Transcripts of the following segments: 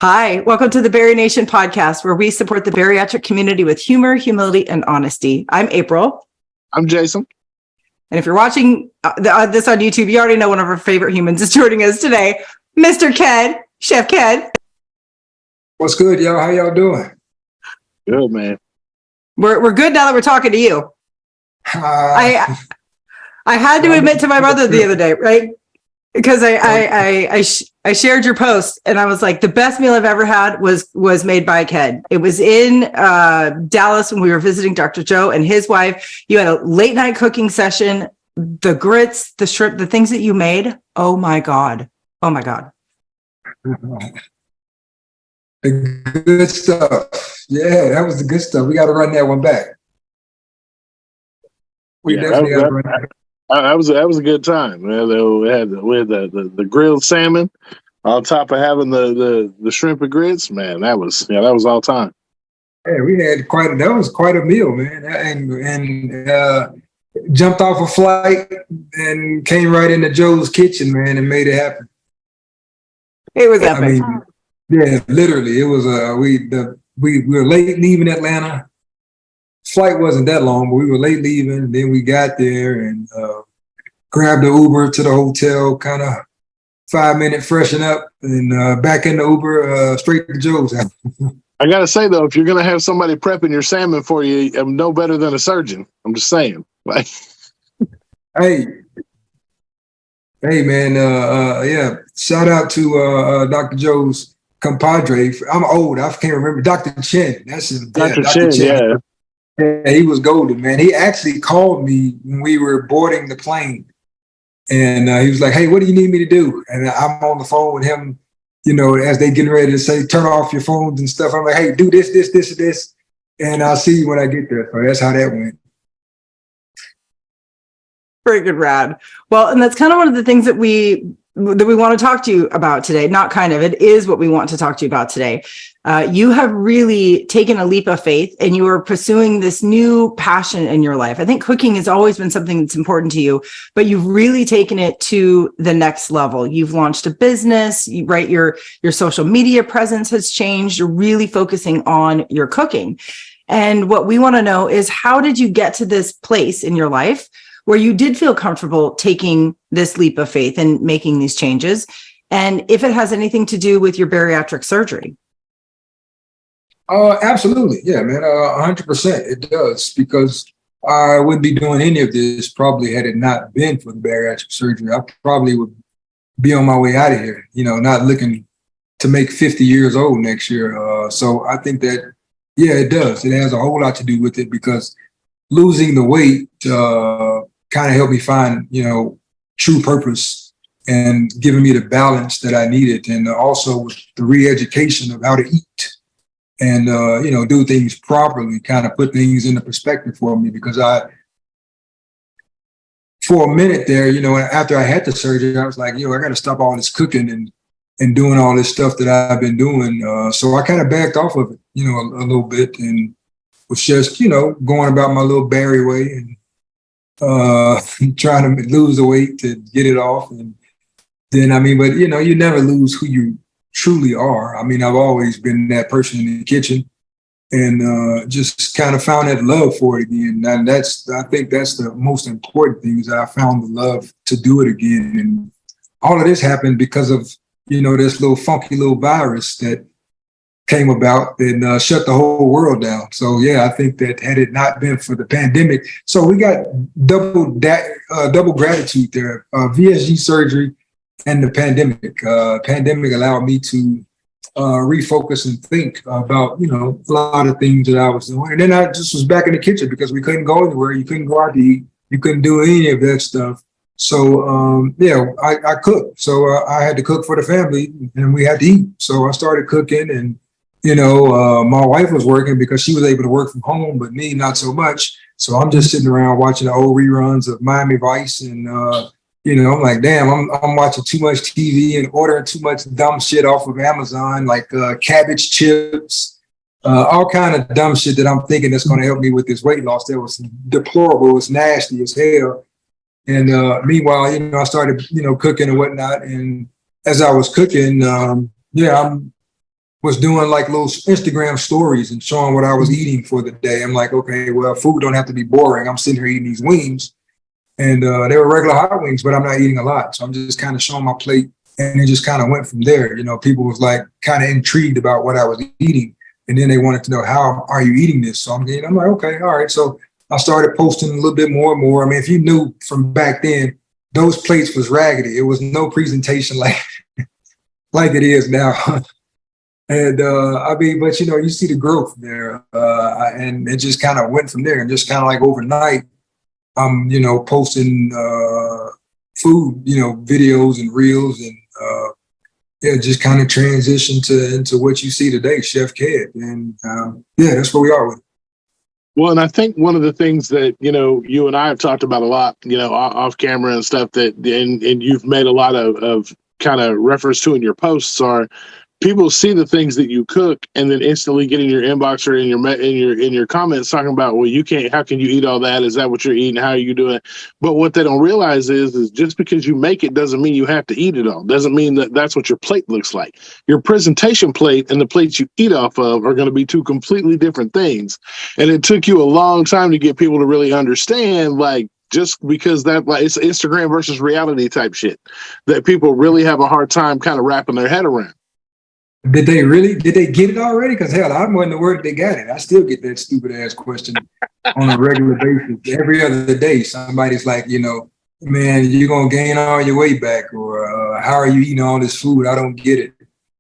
Hi, welcome to the BariNation podcast, where we support the bariatric community with humor, humility, and honesty. I'm April. I'm Jason. And if you're watching this on YouTube, you already know one of our favorite humans is joining us today, Mr. Ked, Chef Ked. What's good, y'all? How y'all doing? Good, man. We're good now that we're talking to you. I had to admit to my mother the other day, right? Because I shared your post and I was like, the best meal I've ever had was made by Ked. It was in Dallas when we were visiting Dr. Joe and his wife. You had a late night cooking session, the grits, the shrimp, the things that you made. Oh my God. Oh my God. The good stuff. Yeah, that was the good stuff. We got to run that one back. We definitely got to run that back. That was a good time. Man. We had the grilled salmon on top of having the shrimp and grits. Man, that was all time. Yeah, we had that was quite a meal, man. And jumped off a flight and came right into Joe's kitchen, man, and made it happen. It was epic. I mean, yeah, literally, it was. We were late leaving Atlanta. Flight wasn't that long, but we were late leaving. Then we got there and grabbed the Uber to the hotel, kind of 5-minute freshen up, and back in the Uber, straight to Joe's house. I gotta say though, if you're gonna have somebody prepping your salmon for you, I'm no better than a surgeon. I'm just saying. Like, hey, man, yeah. Shout out to Dr. Joe's compadre. I'm old. I can't remember. Dr. Chen. That's his. Dr. Chen. Yeah. Yeah, he was golden, man. He actually called me when we were boarding the plane. And he was like, hey, what do you need me to do? And I'm on the phone with him, as they getting ready to say, turn off your phones and stuff. I'm like, hey, do this, this, this, and this. And I'll see you when I get there. So that's how that went. Very good, Rad. Well, and that's kind of one of the things that we want to talk to you about today. Not kind of, it is what we want to talk to you about today. You have really taken a leap of faith and you are pursuing this new passion in your life. I think cooking has always been something that's important to you, but you've really taken it to the next level. You've launched a business, right? Your social media presence has changed. You're really focusing on your cooking. And what we want to know is, how did you get to this place in your life where you did feel comfortable taking this leap of faith and making these changes? And if it has anything to do with your bariatric surgery? Absolutely. Yeah, man. 100% it does, because I wouldn't be doing any of this probably had it not been for the bariatric surgery. I probably would be on my way out of here, not looking to make 50 years old next year. So I think that, yeah, it does. It has a whole lot to do with it, because losing the weight kind of helped me find, true purpose and giving me the balance that I needed. And also with the re-education of how to eat and, do things properly, kind of put things into perspective for me, because for a minute there, after I had the surgery, I was like, I got to stop all this cooking and doing all this stuff that I've been doing. So I kind of backed off of it, a little bit, and was just, going about my little Barry way and trying to lose the weight to get it off. And then, but you never lose who you truly are. I've always been that person in the kitchen, and just kind of found that love for it again. And I think that's the most important thing, is I found the love to do it again. And all of this happened because of, this little funky little virus that came about and shut the whole world down. So yeah, I think that had it not been for the pandemic, so we got double gratitude there. VSG surgery and the pandemic. Pandemic allowed me to refocus and think about, a lot of things that I was doing. And then I just was back in the kitchen because we couldn't go anywhere. You couldn't go out to eat. You couldn't do any of that stuff. So, I cooked. So I had to cook for the family and we had to eat. So I started cooking, and, my wife was working because she was able to work from home, but me, not so much. So I'm just sitting around watching the old reruns of Miami Vice, and, I'm like, damn, I'm watching too much TV and ordering too much dumb shit off of Amazon, like cabbage chips, all kind of dumb shit that I'm thinking that's going to help me with this weight loss. That was deplorable. It was nasty as hell. And meanwhile, I started, cooking and whatnot. And as I was cooking, I'm was doing like little Instagram stories and showing what I was eating for the day. I'm like, okay, well, food don't have to be boring. I'm sitting here eating these wings, and they were regular hot wings, but I'm not eating a lot. So I'm just kind of showing my plate, and it just kind of went from there. You know, people was like kind of intrigued about what I was eating, and then they wanted to know, how are you eating this? So I'm like, okay, all right. So I started posting a little bit more and more. I mean, if you knew from back then, those plates was raggedy. It was no presentation like it is now. And I mean, but you know, you see the growth there, and it just kind of went from there. And just kind of like overnight, I'm, you know, posting food, you know, videos and reels, and yeah, just kind of transition into what you see today, Chef Ked, and yeah, that's where we are with it. Well, and I think one of the things that, you know, you and I have talked about a lot, you know, off camera and stuff, that and you've made a lot of kind of reference to in your posts, are people see the things that you cook and then instantly get in your inbox or in your comments talking about, well, you can't, how can you eat all that? Is that what you're eating? How are you doing it? But what they don't realize is just because you make it doesn't mean you have to eat it all. Doesn't mean that that's what your plate looks like. Your presentation plate and the plates you eat off of are going to be two completely different things. And it took you a long time to get people to really understand, like, just because that, like, it's Instagram versus reality type shit that people really have a hard time kind of wrapping their head around. Did they get it already? Because hell, I'm wondering where they got it. I still get that stupid ass question on a regular basis. Every other day, somebody's like, you know, man, you're going to gain all your weight back, or how are you eating all this food? I don't get it.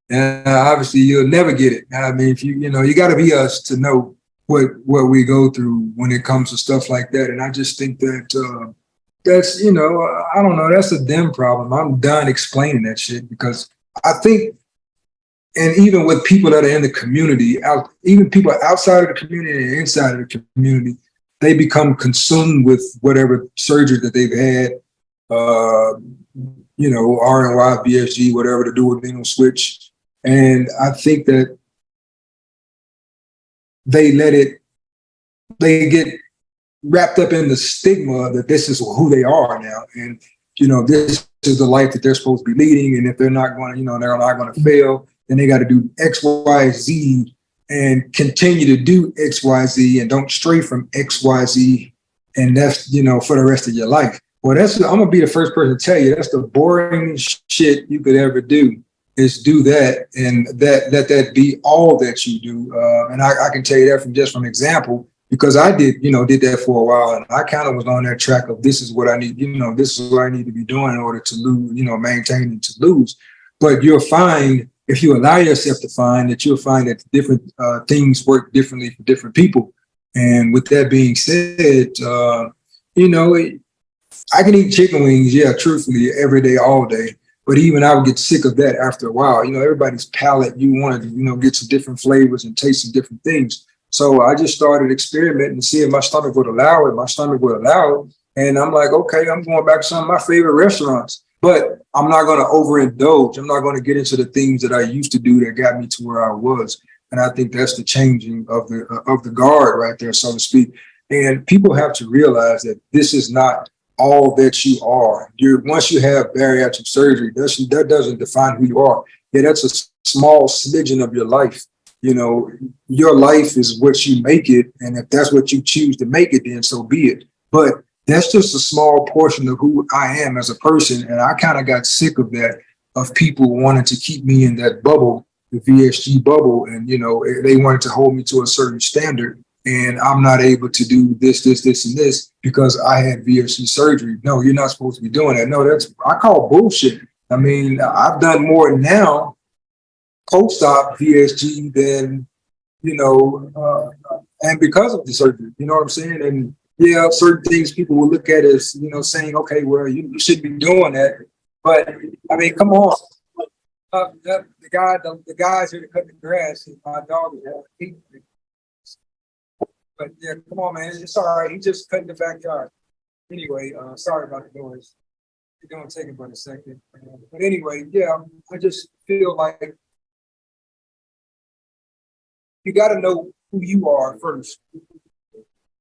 And obviously you'll never get it. I mean, if you know, you got to be us to know what we go through when it comes to stuff like that. And I just think that that's, you know, I don't know, that's a them problem. I'm done explaining that shit, because I think, and even with people that are in the community, even people outside of the community and inside of the community, they become consumed with whatever surgery that they've had, you know, RNY, VSG, whatever, to do with mental switch. And I think that they get wrapped up in the stigma that this is who they are now. And, you know, this is the life that they're supposed to be leading. And if they're not going to, you know, they're not going to fail, then they got to do X, Y, Z and continue to do X, Y, Z, and don't stray from X, Y, Z. And that's, you know, for the rest of your life. Well, I'm going to be the first person to tell you, that's the boring shit you could ever do, is do that, and let that be all that you do. And I can tell you that from example, because I did that for a while, and I kind of was on that track of, this is what I need, you know, this is what I need to be doing in order to lose, you know, maintain and to lose. But you'll find, if you allow yourself to find, that you'll find that different things work differently for different people. And with that being said, you know, I can eat chicken wings, yeah, truthfully, every day, all day. But even I would get sick of that after a while. You know, everybody's palate, you want to, you know, get some different flavors and taste some different things. So I just started experimenting to see if my stomach would allow it. My stomach would allow it. And I'm like, okay, I'm going back to some of my favorite restaurants. But I'm not going to overindulge. I'm not going to get into the things that I used to do that got me to where I was. And I think that's the changing of the guard right there, so to speak. And people have to realize that this is not all that you are. Once you have bariatric surgery, that doesn't define who you are. Yeah, that's a small smidgen of your life. You know, your life is what you make it. And if that's what you choose to make it, then so be it. But that's just a small portion of who I am as a person. And I kind of got sick of that, of people wanting to keep me in that bubble, the VSG bubble. And, you know, they wanted to hold me to a certain standard. And I'm not able to do this, and this because I had VSG surgery. No, you're not supposed to be doing that. No, I call bullshit. I mean, I've done more now post-op VSG than, you know, and because of the surgery, you know what I'm saying? And yeah, certain things people will look at as, you know, saying, okay, well, you shouldn't be doing that. But I mean, come on. The guys here to cut the grass, my dog is but yeah, come on, man. It's all right. He just cut in the backyard. Anyway, sorry about the noise. It's going to take it but a second. But anyway, yeah, I just feel like you got to know who you are first.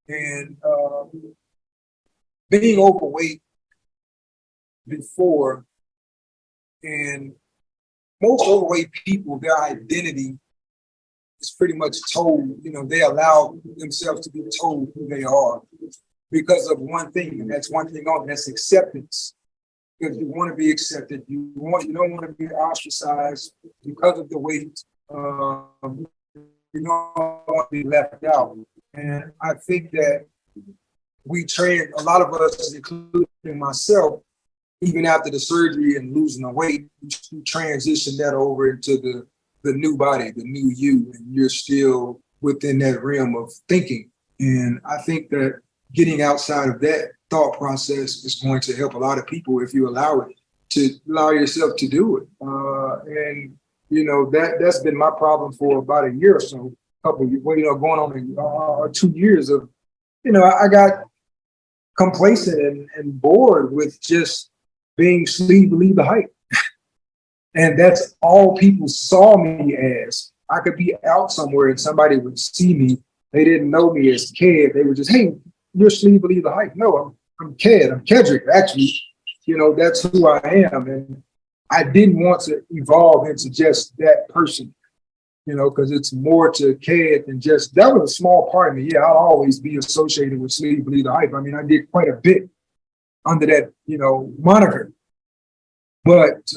And being overweight before, and most overweight people, their identity is pretty much told, they allow themselves to be told who they are because of one thing, and that's one thing only, that's acceptance. Because you want to be accepted, you don't want to be ostracized because of the weight. You don't want to be left out. And I think that a lot of us, including myself, even after the surgery and losing the weight, we transition that over into the new body, the new you, and you're still within that realm of thinking. And I think that getting outside of that thought process is going to help a lot of people if you allow yourself to do it. And that's been my problem for about a year or so, going on 2 years of, I got complacent and bored with just being sleeve believe the hype. And that's all people saw me as. I could be out somewhere and somebody would see me. They didn't know me as Ked. They were just, hey, you're sleeve believe the hype. No, I'm Ked. I'm Kedrick, actually. That's who I am. And I didn't want to evolve into just that person, because it's more to Ked than just, that was a small part of me. Yeah, I'll always be associated with sleeve believe the hype. I mean, I did quite a bit under that, moniker. But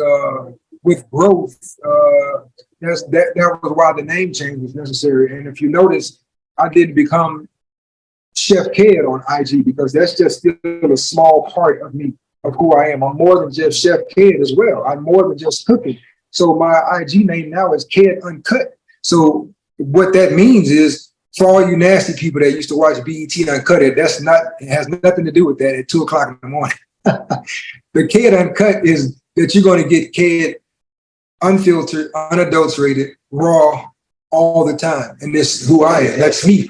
with growth, that was why the name change was necessary. And if you notice, I didn't become Chef Ked on IG because that's just still a small part of me, of who I am. I'm more than just Chef Ked as well. I'm more than just cooking. So my IG name now is Ked Uncut. So what that means is, for all you nasty people that used to watch BET Uncut, it has nothing to do with that at 2:00 in the morning. The Ked Uncut is that you're going to get Ked unfiltered, unadulterated, raw all the time. And this is who I am. That's me.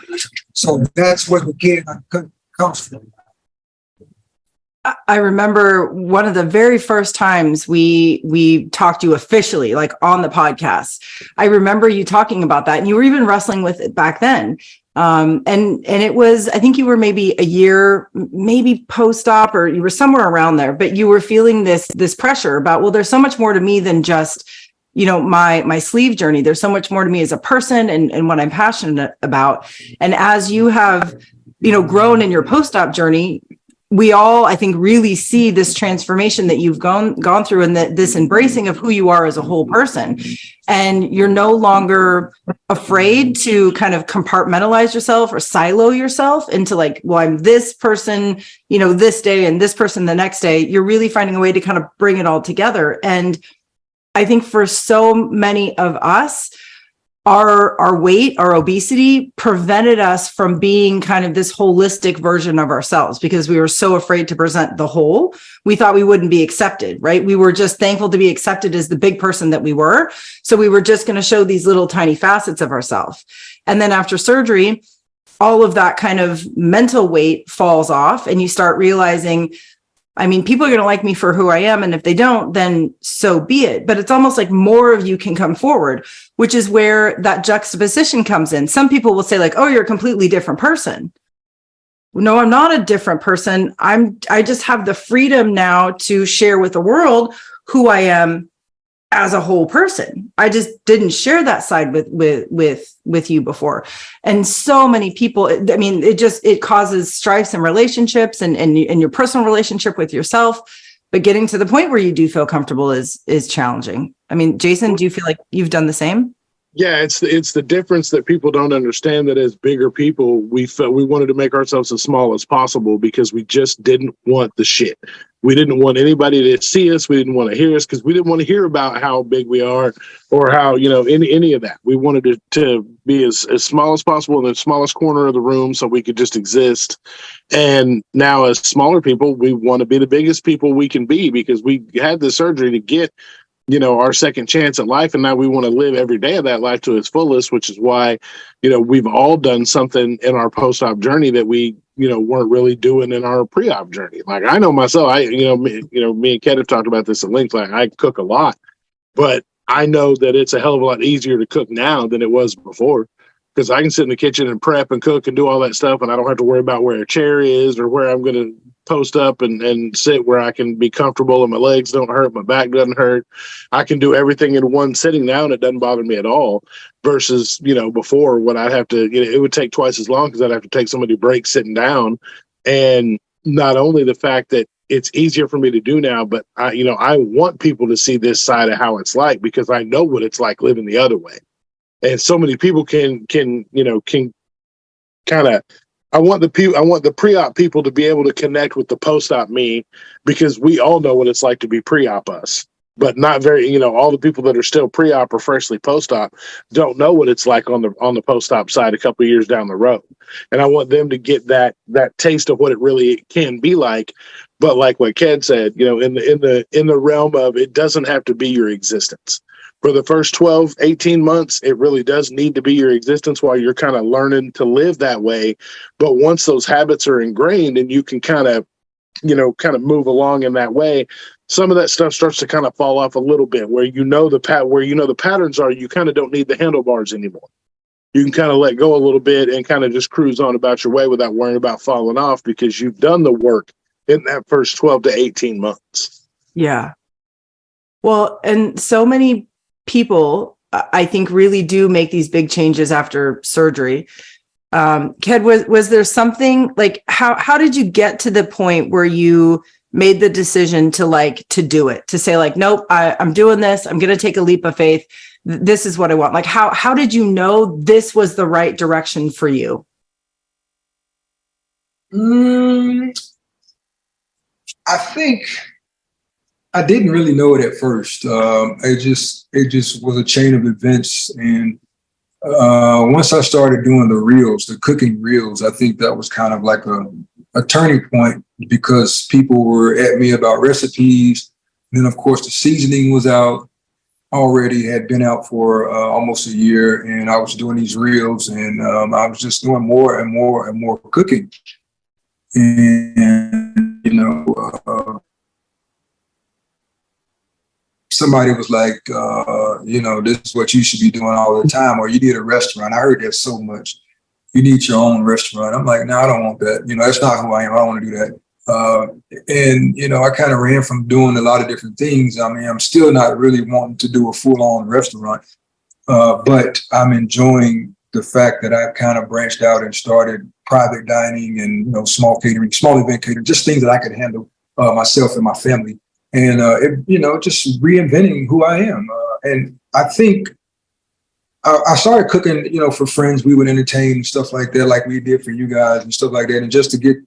So that's what the Ked Uncut comes from. I remember one of the very first times we talked to you officially, like on the podcast. I remember you talking about that, and you were even wrestling with it back then. And it was, I think you were maybe a year, maybe post-op, or you were somewhere around there, but you were feeling this pressure about, well, there's so much more to me than just, my sleeve journey. There's so much more to me as a person and what I'm passionate about. And as you have, grown in your post-op journey, we all, I think, really see this transformation that you've gone through, and this embracing of who you are as a whole person. And you're no longer afraid to kind of compartmentalize yourself or silo yourself into like, well, I'm this person, this day, and this person the next day. You're really finding a way to kind of bring it all together. And I think for so many of us, our weight, our obesity prevented us from being kind of this holistic version of ourselves because we were so afraid to present the whole. We thought we wouldn't be accepted, right? We were just thankful to be accepted as the big person that we were. So we were just going to show these little tiny facets of ourselves. And then after surgery, all of that kind of mental weight falls off, and you start realizing, I mean, people are going to like me for who I am. And if they don't, then so be it. But it's almost like more of you can come forward, which is where that juxtaposition comes in. Some people will say like, oh, you're a completely different person. No, I'm not a different person. I just have the freedom now to share with the world who I am as a whole person. I just didn't share that side with you before. And so many people, I mean, it causes strifes in relationships and your personal relationship with yourself. But getting to the point where you do feel comfortable is challenging. I mean, Jason, do you feel like you've done the same? Yeah, it's the difference that people don't understand, that as bigger people, we felt we wanted to make ourselves as small as possible because we just didn't want the shit. We didn't want anybody to see us. We didn't want to hear us because we didn't want to hear about how big we are or how, any of that. We wanted to be as small as possible in the smallest corner of the room so we could just exist. And now as smaller people, we want to be the biggest people we can be because we had the surgery to get our second chance at life. And now we want to live every day of that life to its fullest, which is why, we've all done something in our post-op journey that we, weren't really doing in our pre-op journey. Like I know myself, me and Ken have talked about this at length. Like I cook a lot, but I know that it's a hell of a lot easier to cook now than it was before. because I can sit in the kitchen and prep and cook and do all that stuff, and I don't have to worry about where a chair is or where I'm going to post up and sit where I can be comfortable and my legs don't hurt, my back doesn't hurt. I can do everything in one sitting now, and it doesn't bother me at all. Versus, before, when I'd have to, it would take twice as long because I'd have to take so many breaks sitting down. And not only the fact that it's easier for me to do now, but I want people to see this side of how it's like, because I know what it's like living the other way. And so many people can kind of, I want the pre-op people to be able to connect with the post-op me, because we all know what it's like to be pre-op us, but not very, all the people that are still pre-op or freshly post-op don't know what it's like on the post-op side a couple of years down the road. And I want them to get that taste of what it really can be like. But like what Ken said, in the realm of, it doesn't have to be your existence. For the first 12, 18 months, it really does need to be your existence while you're kind of learning to live that way. But once those habits are ingrained and you can kind of move along in that way, some of that stuff starts to kind of fall off a little bit, where the patterns are, you kind of don't need the handlebars anymore. You can kind of let go a little bit and kind of just cruise on about your way without worrying about falling off, because you've done the work in that first 12 to 18 months. Yeah. Well, and so many people, I think, really do make these big changes after surgery. Ked, was there something like, how did you get to the point where you made the decision to do it, to say like, nope, I'm doing this. I'm going to take a leap of faith. This is what I want. Like, how did you know this was the right direction for you? I think I didn't really know it at first. It just was a chain of events. And once I started doing the cooking reels, I think that was kind of like a turning point, because people were at me about recipes. Then, of course, the seasoning was out already, had been out for almost a year, and I was doing these reels, and I was just doing more and more and more cooking. And, somebody was like, this is what you should be doing all the time, or you need a restaurant. I heard that so much. You need your own restaurant. I'm like, no, I don't want that. That's not who I am. I don't want to do that. I kind of ran from doing a lot of different things. I mean, I'm still not really wanting to do a full-on restaurant, but I'm enjoying the fact that I've kind of branched out and started private dining and, small catering, small event catering, just things that I could handle myself and my family. And, just reinventing who I am. And I think I started cooking, for friends. We would entertain and stuff like that, like we did for you guys and stuff like that. And just to get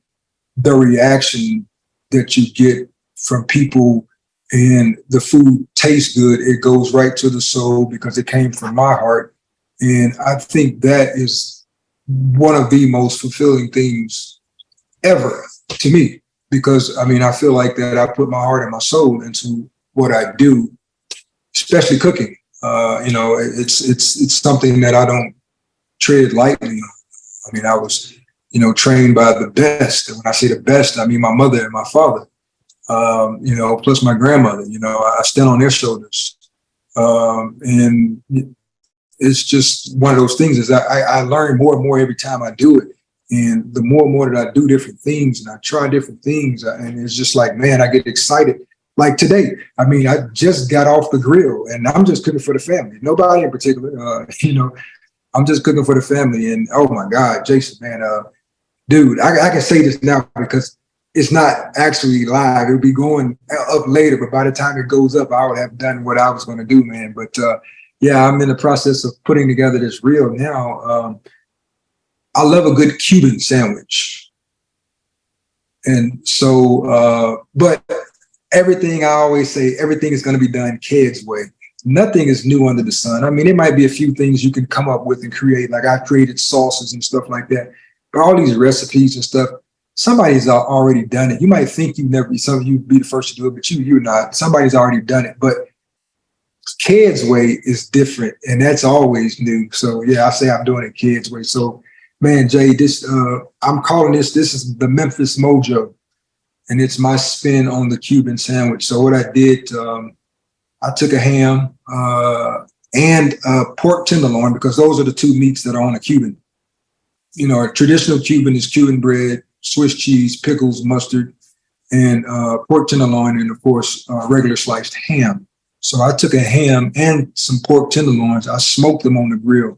the reaction that you get from people, and the food tastes good, it goes right to the soul because it came from my heart. And I think that is one of the most fulfilling things ever to me. Because, I feel like that I put my heart and my soul into what I do, especially cooking. It's something that I don't tread lightly. I was, trained by the best. And when I say the best, I mean my mother and my father, plus my grandmother. I stand on their shoulders. And it's just one of those things is I learn more and more every time I do it. And the more and more that I do different things and I try different things, and it's just like, man, I get excited. Like today, I just got off the grill and I'm just cooking for the family. Nobody in particular, I'm just cooking for the family. And oh my God, Jason, man, dude, I can say this now because it's not actually live. It'll be going up later, but by the time it goes up, I would have done what I was going to do, man. But yeah, I'm in the process of putting together this reel now. I love a good Cuban sandwich. And so, but everything, I always say, everything is going to be done Ked's way. Nothing is new under the sun. It might be a few things you can come up with and create, like I created sauces and stuff like that. But all these recipes and stuff, somebody's already done it. You might think you'd be the first to do it, but you're not. Somebody's already done it. But Ked's way is different, and that's always new. So yeah, I say I'm doing it Ked's way. So man, Jay, I'm calling this is the Memphis Mojo, and it's my spin on the Cuban sandwich. So what I did, I took a ham and pork tenderloin, because those are the two meats that are on a Cuban. You know, a traditional Cuban is Cuban bread, Swiss cheese, pickles, mustard, and pork tenderloin, and of course, regular sliced ham. So I took a ham and some pork tenderloins. I smoked them on the grill,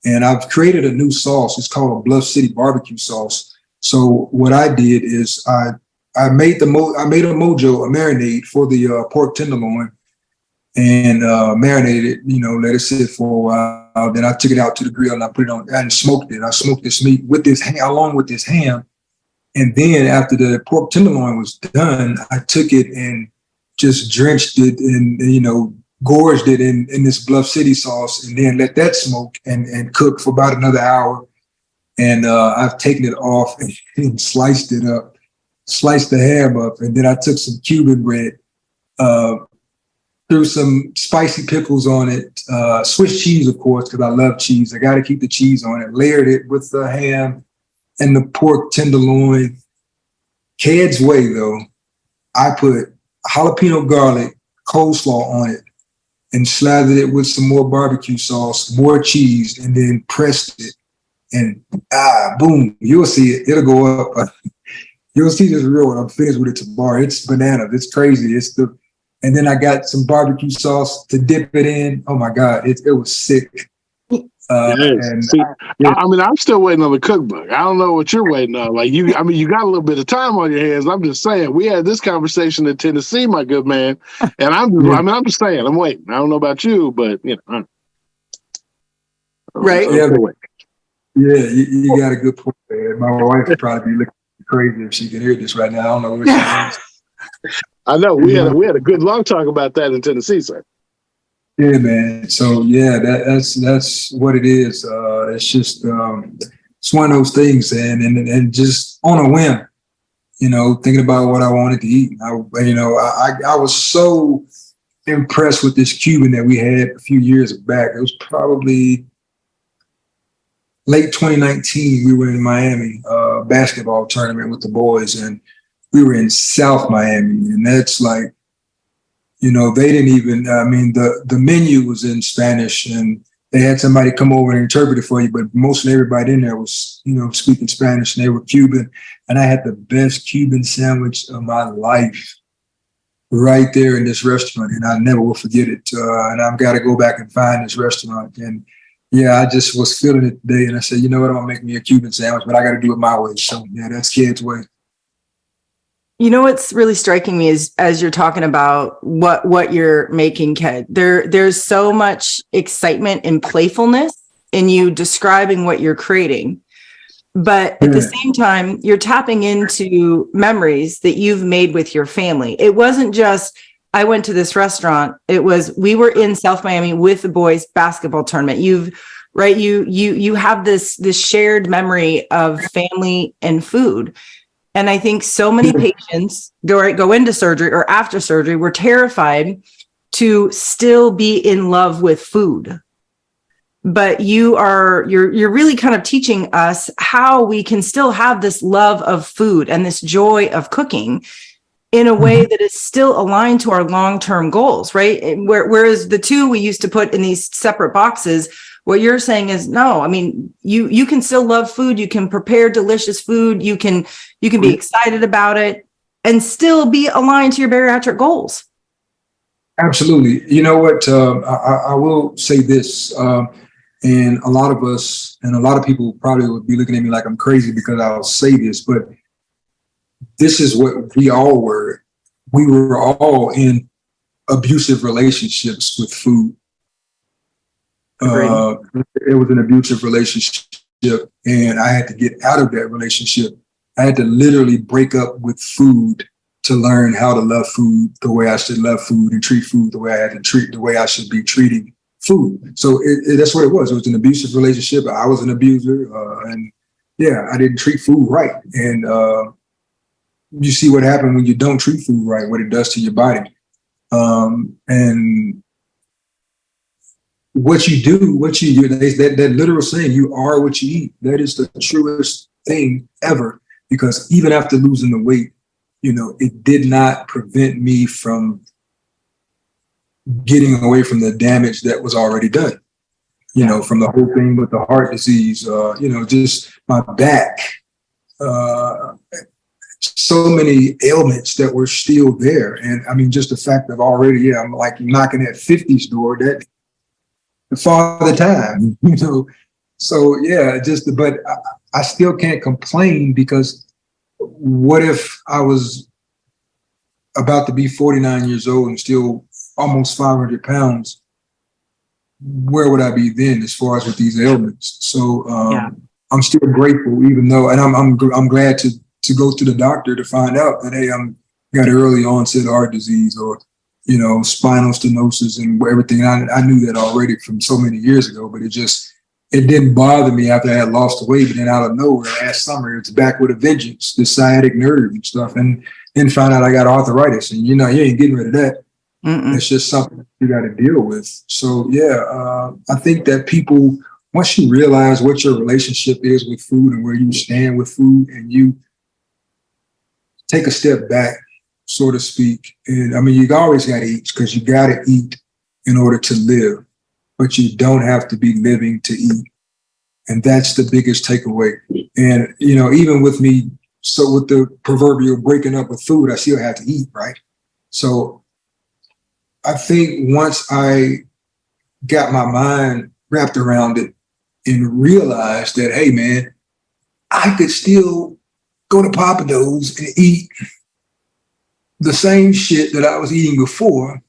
and I've created a new sauce. It's called a Bluff City barbecue sauce. So what I did is I made a marinade for the pork tenderloin, and marinated it, you know, let it sit for a while. Then I took it out to the grill and I put it on and smoked it. I smoked this meat with this ham, along with this ham. And then after the pork tenderloin was done, I took it and just drenched it and, you know, gorged it in this Bluff City sauce, and then let that smoke and cook for about another hour. And I've taken it off and sliced it up, sliced the ham up, and then I took some Cuban bread, threw some spicy pickles on it, Swiss cheese, of course, because I love cheese. I got to keep the cheese on it. Layered it with the ham and the pork tenderloin. Ked's way, though, I put jalapeno garlic coleslaw on it and slathered it with some more barbecue sauce, more cheese, and then pressed it. And boom, you'll see it. It'll go up. You'll see this real when I'm finished with it tomorrow. It's bananas. It's crazy. And then I got some barbecue sauce to dip it in. Oh my God, it was sick. Yes. See, I mean, I'm still waiting on the cookbook. I don't know what you're waiting on. Like you got a little bit of time on your hands. I'm just saying, we had this conversation in Tennessee, my good man, and I'm just saying, I'm waiting. I don't know about you, but you know, right? You got a good point there. My wife would probably be looking crazy if she could hear this right now. I don't know what she is. I know we had a good long talk about that in Tennessee, sir. Yeah, man. So yeah, that's what it is. It's just it's one of those things, and just on a whim, you know, thinking about what I wanted to eat. I was so impressed with this Cuban that we had a few years back. It was probably late 2019. We were in Miami, basketball tournament with the boys, and we were in South Miami, and that's like, you know, they didn't even, I mean, the menu was in Spanish, and they had somebody come over and interpret it for you, but mostly everybody in there was, you know, speaking Spanish, and they were Cuban. And I had the best Cuban sandwich of my life right there in this restaurant, and I never will forget it. And I've got to go back and find this restaurant. And yeah, I just was feeling it today, and I said, you know what, I'm gonna make me a Cuban sandwich, but I got to do it my way. So yeah, that's Ked's way. You know what's really striking me is, as you're talking about what you're making, Ked, there's so much excitement and playfulness in you describing what you're creating. But at the same time, you're tapping into memories that you've made with your family. It wasn't just, I went to this restaurant. It was, we were in South Miami with the boys' basketball tournament. You have this shared memory of family and food. And I think so many patients go into surgery or after surgery, we're terrified to still be in love with food. But you're really kind of teaching us how we can still have this love of food and this joy of cooking in a way that is still aligned to our long-term goals, right? Whereas the two we used to put in these separate boxes, what you're saying is, no, I mean, you can still love food. You can prepare delicious food. You can be excited about it and still be aligned to your bariatric goals. Absolutely. You know what? I will say this, and a lot of us and a lot of people probably would be looking at me like I'm crazy because I'll say this, but this is what we all were. We were all in abusive relationships with food. It was an abusive relationship, and I had to get out of that relationship. I had to literally break up with food to learn how to love food the way I should love food and treat food the way I should be treating food. So that's what it was. It was an abusive relationship. I was an abuser, and yeah, I didn't treat food right. And you see what happened when you don't treat food right, what it does to your body. And what you do, that literal saying, you are what you eat. That is the truest thing ever, because even after losing the weight, you know, it did not prevent me from getting away from the damage that was already done. You know, from the whole thing with the heart disease, just my back, so many ailments that were still there. And I mean, just the fact of already, I'm like knocking at 50's door, that the father time, So but I still can't complain, because what if I was about to be 49 years old and still almost 500 pounds? Where would I be then, as far as with these ailments? So I'm still grateful, even though, and I'm glad to go to the doctor to find out that, hey, I'm got early onset heart disease, or spinal stenosis and everything. I knew that already from so many years ago, but it didn't bother me after I had lost the weight. But then out of nowhere, last summer, it's back with a vengeance, the sciatic nerve and stuff, and then found out I got arthritis, and you ain't getting rid of that. Mm-mm. It's just something you got to deal with. So I think that people, once you realize what your relationship is with food and where you stand with food, and you take a step back, so to speak, and I mean, you always got to eat, because you got to eat in order to live, but you don't have to be living to eat. And that's the biggest takeaway. And, even with me, so with the proverbial breaking up with food, I still have to eat, right? So I think once I got my mind wrapped around it and realized that, hey, man, I could still go to Pappadeaux's and eat the same shit that I was eating before,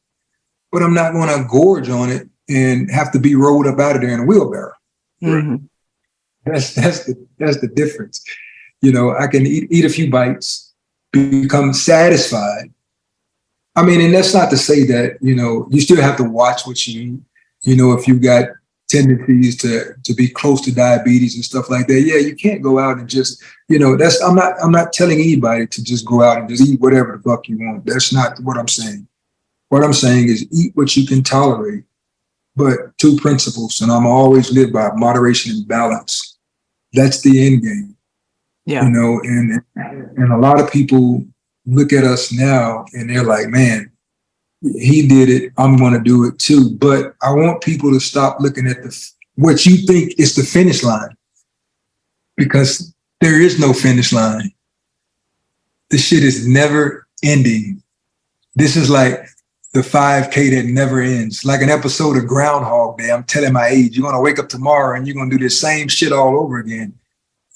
but I'm not going to gorge on it and have to be rolled up out of there in a wheelbarrow. Mm-hmm. That's the difference. I can eat a few bites, become satisfied. I mean, and that's not to say that, you still have to watch what you eat. If you got tendencies to be close to diabetes and stuff like that, you can't go out and just, I'm not telling anybody to just go out and just eat whatever the fuck you want. That's not what I'm saying. What I'm saying is eat what you can tolerate, but two principles, and I'm always live by: moderation and balance. That's the end game. Yeah. And a lot of people look at us now and they're like, man, he did it, I'm going to do it too. But I want people to stop looking at what you think is the finish line, because there is no finish line. The shit is never ending. This is like the 5K that never ends, like an episode of Groundhog Day. I'm telling my age, you're going to wake up tomorrow and you're going to do the same shit all over again.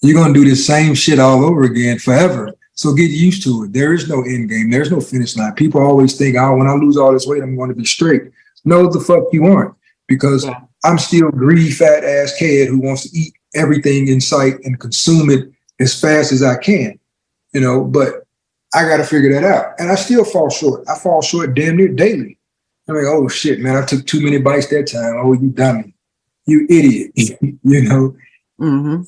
You're going to do the same shit all over again forever. So get used to it. There is no end game. There's no finish line. People always think, when I lose all this weight, I'm going to be straight. No, the fuck you aren't, because I'm still a greedy, fat ass kid who wants to eat everything in sight and consume it as fast as I can, but I got to figure that out. And I still fall short. I fall short damn near daily. I'm like, oh shit, man, I took too many bites that time. Oh, you dummy. You idiot. Mm-hmm.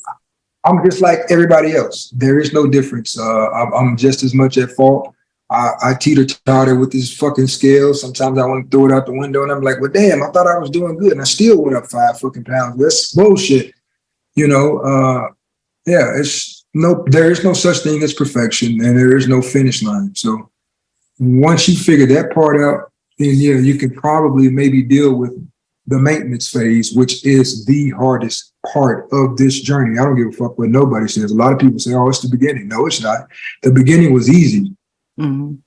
I'm just like everybody else. There is no difference. I'm just as much at fault. I teeter-totter with this fucking scale. Sometimes I want to throw it out the window, and I'm like, well, damn, I thought I was doing good, and I still went up 5 fucking pounds. That's bullshit. There is no such thing as perfection, and there is no finish line. So once you figure that part out, then you can probably maybe deal with the maintenance phase, which is the hardest part of this journey. I don't give a fuck what nobody says. A lot of people say, oh, it's the beginning. No, it's not. The beginning was easy. Mm-hmm.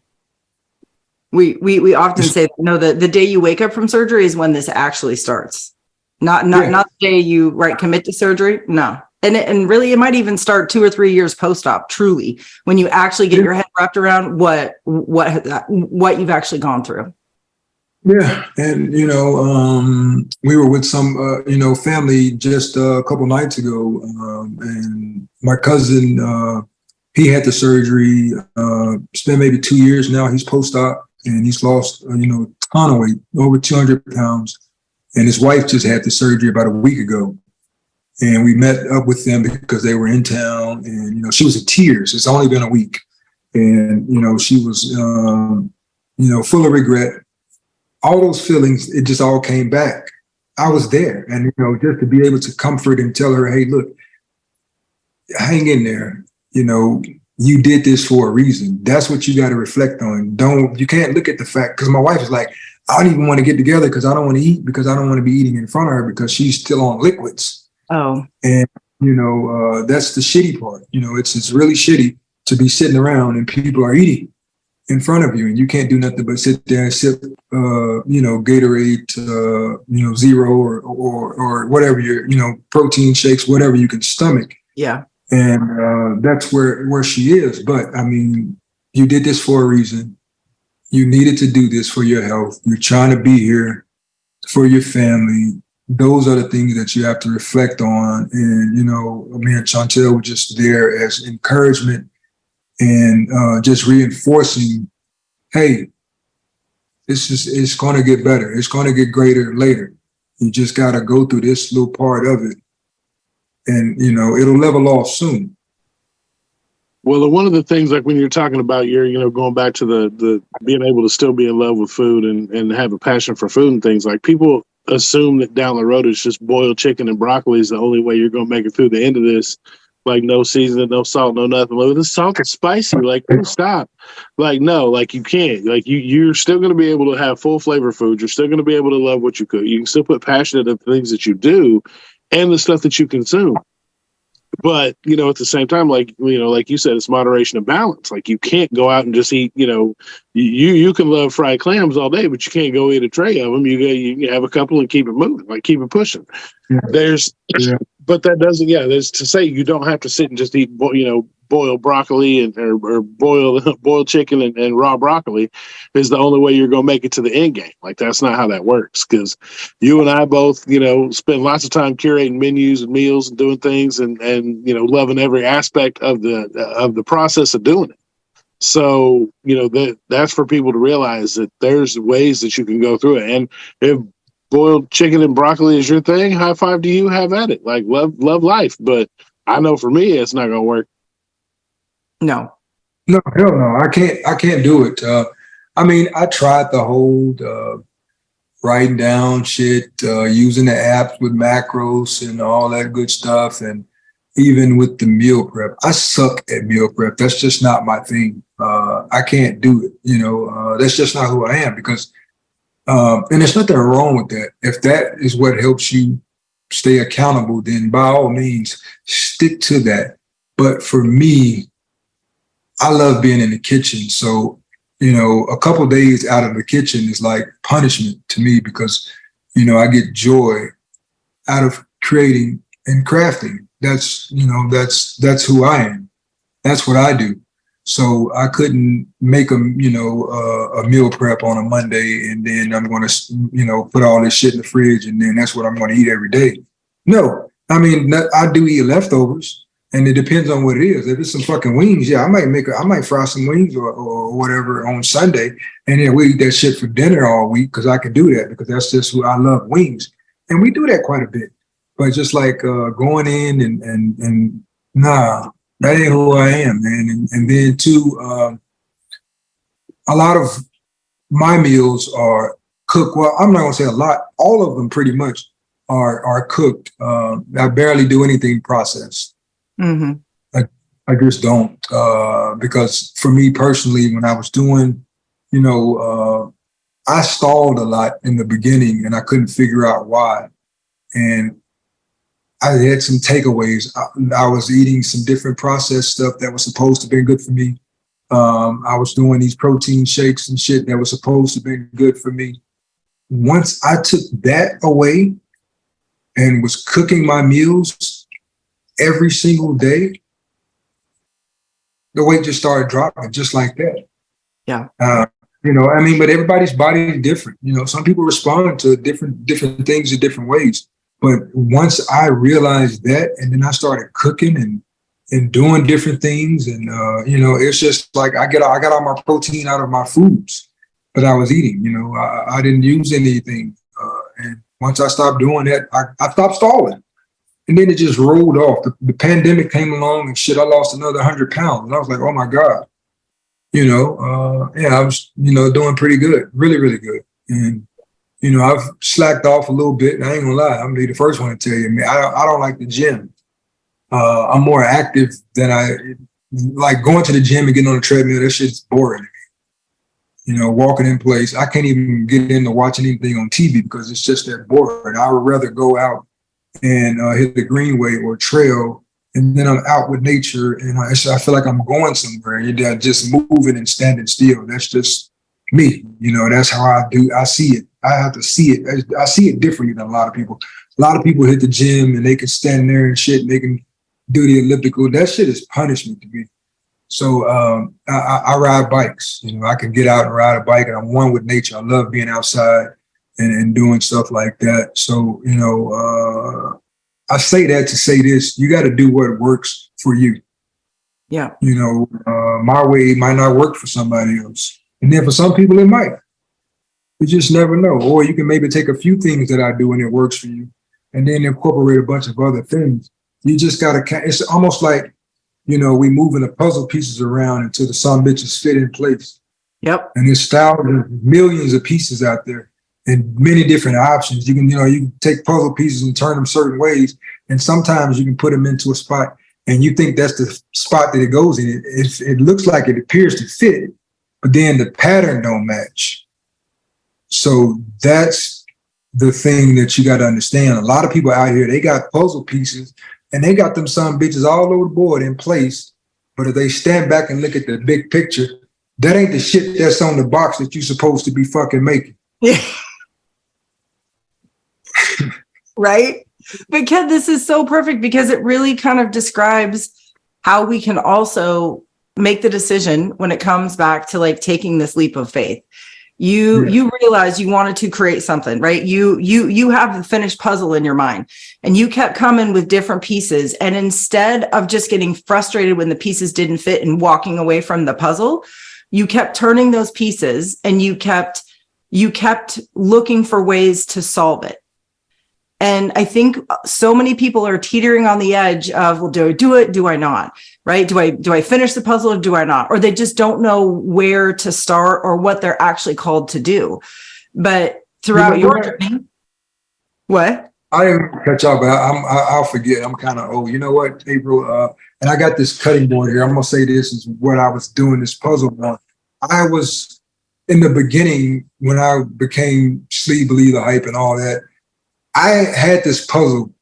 We often say, the day you wake up from surgery is when this actually starts. Not the day you commit to surgery. No. And really, it might even start 2 or 3 years post-op, truly, when you actually get your head wrapped around what you've actually gone through. Yeah. And, we were with some, family just a couple nights ago. And my cousin, he had the surgery, spent maybe 2 years now. He's post-op and he's lost, a ton of weight, over 200 pounds. And his wife just had the surgery about a week ago. And we met up with them because they were in town, and, she was in tears. It's only been a week. And, she was, full of regret. All those feelings, it just all came back. I was there. And, just to be able to comfort and tell her, hey, look, hang in there. You did this for a reason. That's what you got to reflect on. You can't look at the fact, because my wife is like, I don't even want to get together because I don't want to eat, because I don't want to be eating in front of her because she's still on liquids. Oh, And, that's the shitty part. It's really shitty to be sitting around and people are eating in front of you and you can't do nothing but sit there and sip, Gatorade, Zero or whatever protein shakes, whatever you can stomach. yeah. And that's where she is. But I mean, you did this for a reason. You needed to do this for your health. You're trying to be here for your family. Those are the things that you have to reflect on. And, me and Chantel were just there as encouragement and just reinforcing, hey, it's going to get better. It's going to get greater later. You just got to go through this little part of it. And, it'll level off soon. Well, one of the things, like when you're talking about going back to the being able to still be in love with food and have a passion for food and things, like people assume that down the road it's just boiled chicken and broccoli is the only way you're going to make it through the end of this. Like no seasoning, no salt, no nothing. Like, this salt is spicy. Like, stop. Like, no, like you can't. Like you're still going to be able to have full flavor food. You're still going to be able to love what you cook. You can still put passion into the things that you do and the stuff that you consume. But, at the same time, like you said, it's moderation and balance. Like you can't go out and just eat, you can love fried clams all day, but you can't go eat a tray of them. You can have a couple and keep it moving, like keep it pushing. Yeah. But that doesn't, there's to say you don't have to sit and just eat, boiled broccoli or boiled chicken and raw broccoli is the only way you're going to make it to the end game. Like that's not how that works, because you and I both, spend lots of time curating menus and meals and doing things and loving every aspect of the process of doing it. So, that's for people to realize that there's ways that you can go through it. And if boiled chicken and broccoli is your thing, high five to you, have at it. Like love life. But I know for me, it's not going to work. No, hell no. I can't do it. I mean, I tried the whole writing down shit, using the apps with macros and all that good stuff. And even with the meal prep, I suck at meal prep. That's just not my thing. I can't do it. That's just not who I am, because and there's nothing wrong with that. If that is what helps you stay accountable, then by all means, stick to that. But for me, I love being in the kitchen. So, a couple of days out of the kitchen is like punishment to me, because, I get joy out of creating and crafting. That's who I am. That's what I do. So I couldn't make a meal prep on a Monday and then I'm going to, put all this shit in the fridge and then that's what I'm going to eat every day. No, I mean, I do eat leftovers, and it depends on what it is. If it's some fucking wings, I might fry some wings or whatever on Sunday, and then we eat that shit for dinner all week, because I can do that, because that's just who I love, wings. And we do that quite a bit. But just like going in and nah, that ain't who I am, man. And then too, a lot of my meals are cooked. Well, I'm not gonna say a lot. All of them pretty much are cooked. I barely do anything processed. mm-hmm. I just don't, because for me personally, when I was doing, I stalled a lot in the beginning and I couldn't figure out why. And I had some takeaways. I was eating some different processed stuff that was supposed to be good for me. I was doing these protein shakes and shit that was supposed to be good for me. Once I took that away and was cooking my meals every single day, the weight just started dropping just like that. Yeah. But everybody's body is different. Some people respond to different things in different ways. But once I realized that, and then I started cooking and doing different things, and it's just like I got all my protein out of my foods that I was eating. I didn't use anything, and once I stopped doing that, I stopped stalling, and then it just rolled off. The pandemic came along, and shit, I lost another 100 pounds, and I was like, oh my god, I was doing pretty good, really really good, and. I've slacked off a little bit, and I ain't gonna lie. I'm gonna be the first one to tell you, man, I don't like the gym. I'm more active than I like going to the gym and getting on the treadmill. That shit's boring to walking in place. I can't even get into watching anything on TV because it's just that boring. I would rather go out and hit the greenway or trail, and then I'm out with nature, and I feel like I'm going somewhere. You're just moving and standing still. That's just me. That's how I do. I see it. I have to see it. I see it differently than a lot of people. A lot of people hit the gym and they can stand there and shit, and they can do the elliptical. That shit is punishment to me. So I ride bikes. I can get out and ride a bike, and I'm one with nature. I love being outside and doing stuff like that. So, I say that to say this: you got to do what works for you. Yeah. My way might not work for somebody else, and then for some people it might. You just never know. Or you can maybe take a few things that I do and it works for you, and then incorporate a bunch of other things. You just got to. It's almost like, we moving the puzzle pieces around until the some bitches fit in place. Yep. And there's thousands, millions of pieces out there and many different options. You can take puzzle pieces and turn them certain ways. And sometimes you can put them into a spot and you think that's the spot that it goes in. It looks like it appears to fit, but then the pattern don't match. So that's the thing that you got to understand. A lot of people out here, they got puzzle pieces and they got them some bitches all over the board in place. But if they stand back and look at the big picture, that ain't the shit that's on the box that you're supposed to be fucking making. Yeah. Right? But Ken, this is so perfect because it really kind of describes how we can also make the decision when it comes back to like taking this leap of faith. You realize you wanted to create something, right? You have the finished puzzle in your mind and you kept coming with different pieces. And instead of just getting frustrated when the pieces didn't fit and walking away from the puzzle, you kept turning those pieces and you kept looking for ways to solve it. And I think so many people are teetering on the edge of, well, do I do it? Do I not? Right? Do I finish the puzzle or do I not? Or they just don't know where to start or what they're actually called to do. But throughout your journey, what? I didn't catch up, but I'll forget. I'm kind of old. You know what, April? And I got this cutting board here. I'm gonna say this is what I was doing this puzzle on. I was in the beginning when I became Sleep Believe the Hype and all that. I had this puzzle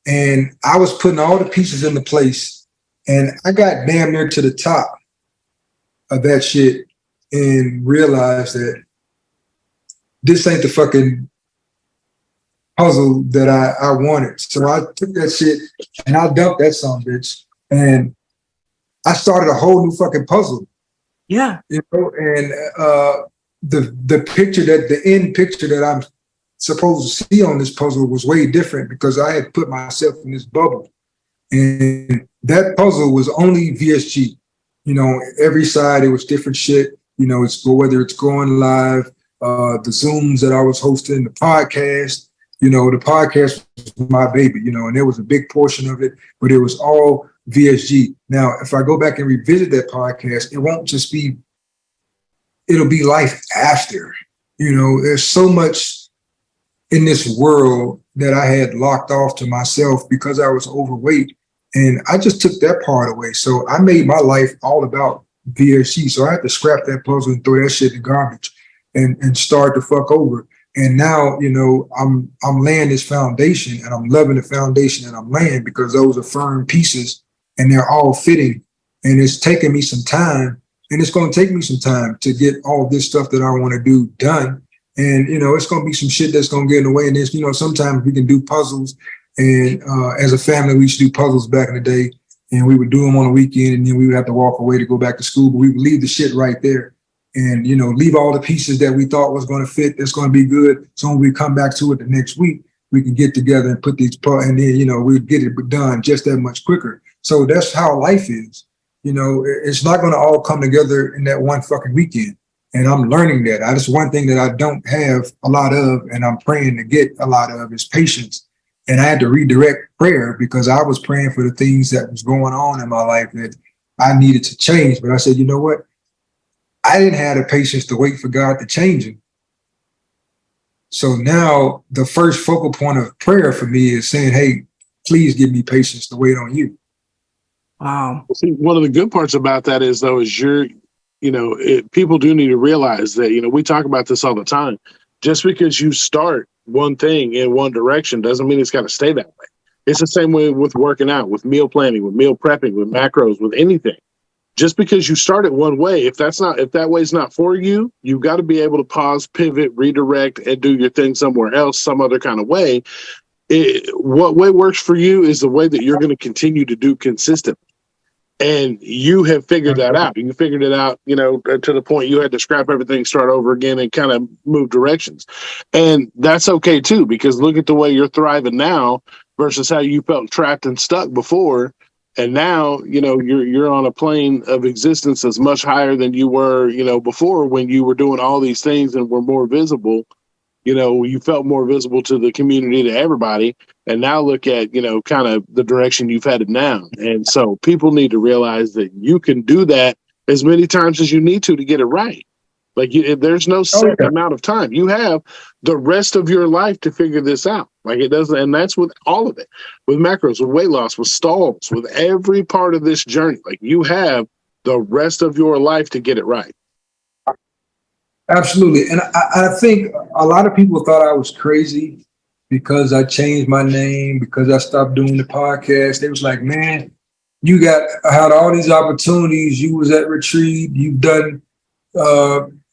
and I was putting all the pieces into place and I got damn near to the top of that shit and realized that this ain't the fucking puzzle that I wanted. So I took that shit and I dumped that son bitch and I started a whole new fucking puzzle. Yeah. And the picture the end picture that I'm supposed to see on this puzzle was way different because I had put myself in this bubble. And that puzzle was only VSG. Every side it was different shit. It's whether it's going live, the Zooms that I was hosting, the podcast. The podcast was my baby, and there was a big portion of it, but it was all VSG. Now, if I go back and revisit that podcast, it won't just be, it'll be life after. There's so much in this world that I had locked off to myself because I was overweight. And I just took that part away. So I made my life all about VSG. So I had to scrap that puzzle and throw that shit in garbage and start the fuck over. And now, I'm laying this foundation and I'm loving the foundation that I'm laying because those are firm pieces and they're all fitting. And it's taking me some time and it's going to take me some time to get all this stuff that I want to do done. And, it's going to be some shit that's going to get in the way. And this, sometimes we can do puzzles. And as a family, we used to do puzzles back in the day. And we would do them on the weekend. And then we would have to walk away to go back to school. But we would leave the shit right there. And, leave all the pieces that we thought was going to fit. That's going to be good. So when we come back to it the next week, we can get together and put these and then, we'd get it done just that much quicker. So that's how life is. It's not going to all come together in that one fucking weekend. And I'm learning that. That's one thing that I don't have a lot of, and I'm praying to get a lot of is patience. And I had to redirect prayer because I was praying for the things that was going on in my life that I needed to change. But I said, you know what? I didn't have the patience to wait for God to change them. So now the first focal point of prayer for me is saying, hey, please give me patience to wait on you. Wow. See, one of the good parts about that is, though, is people do need to realize that, we talk about this all the time. Just because you start one thing in one direction doesn't mean it's got to stay that way. It's the same way with working out, with meal planning, with meal prepping, with macros, with anything. Just because you start it one way, if that way's not for you, you've got to be able to pause, pivot, redirect, and do your thing somewhere else, some other kind of way. What way works for you is the way that you're going to continue to do consistently. And you have figured that out. You figured it out, to the point you had to scrap everything, start over again, and kind of move directions. And that's okay too, because look at the way you're thriving now versus how you felt trapped and stuck before. And now, you're on a plane of existence that's much higher than you were, before, when you were doing all these things and were more visible. You felt more visible to the community, to everybody. And now look at, kind of the direction you've headed now. And so people need to realize that you can do that as many times as you need to get it right. Like, there's no set amount of time. You have the rest of your life to figure this out. Like, it doesn't, and that's with all of it, with macros, with weight loss, with stalls, with every part of this journey. Like, you have the rest of your life to get it right. Absolutely. And I think a lot of people thought I was crazy because I changed my name, because I stopped doing the podcast. They was like, man, you had all these opportunities. You was at retreat. You've done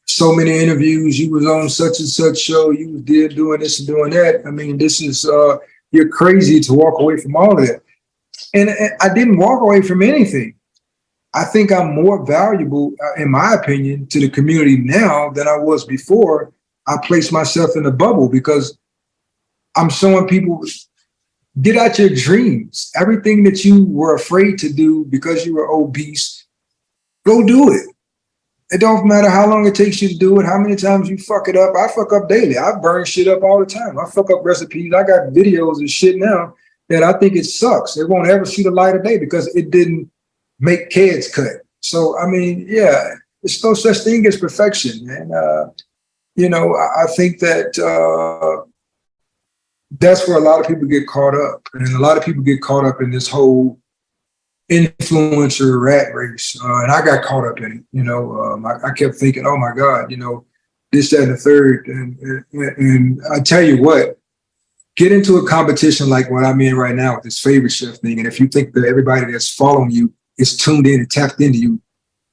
so many interviews. You was on such and such show. You was there doing this and doing that. I mean, this is, you're crazy to walk away from all of that. And I didn't walk away from anything. I think I'm more valuable, in my opinion, to the community now than I was before I placed myself in a bubble, because I'm showing people, get out your dreams. Everything that you were afraid to do because you were obese, go do it. It don't matter how long it takes you to do it, how many times you fuck it up. I fuck up daily. I burn shit up all the time. I fuck up recipes. I got videos and shit now that I think it sucks. It won't ever see the light of day because it didn't make kids cut. So, I mean, yeah, there's no such thing as perfection. And, I think that that's where a lot of people get caught up. And a lot of people get caught up in this whole influencer rat race. And I got caught up in it. I kept thinking, oh my God, this, that, and the third. And I tell you what, get into a competition like what I'm in right now with this favorite chef thing. And if you think that everybody that's following you is tuned in and tapped into you,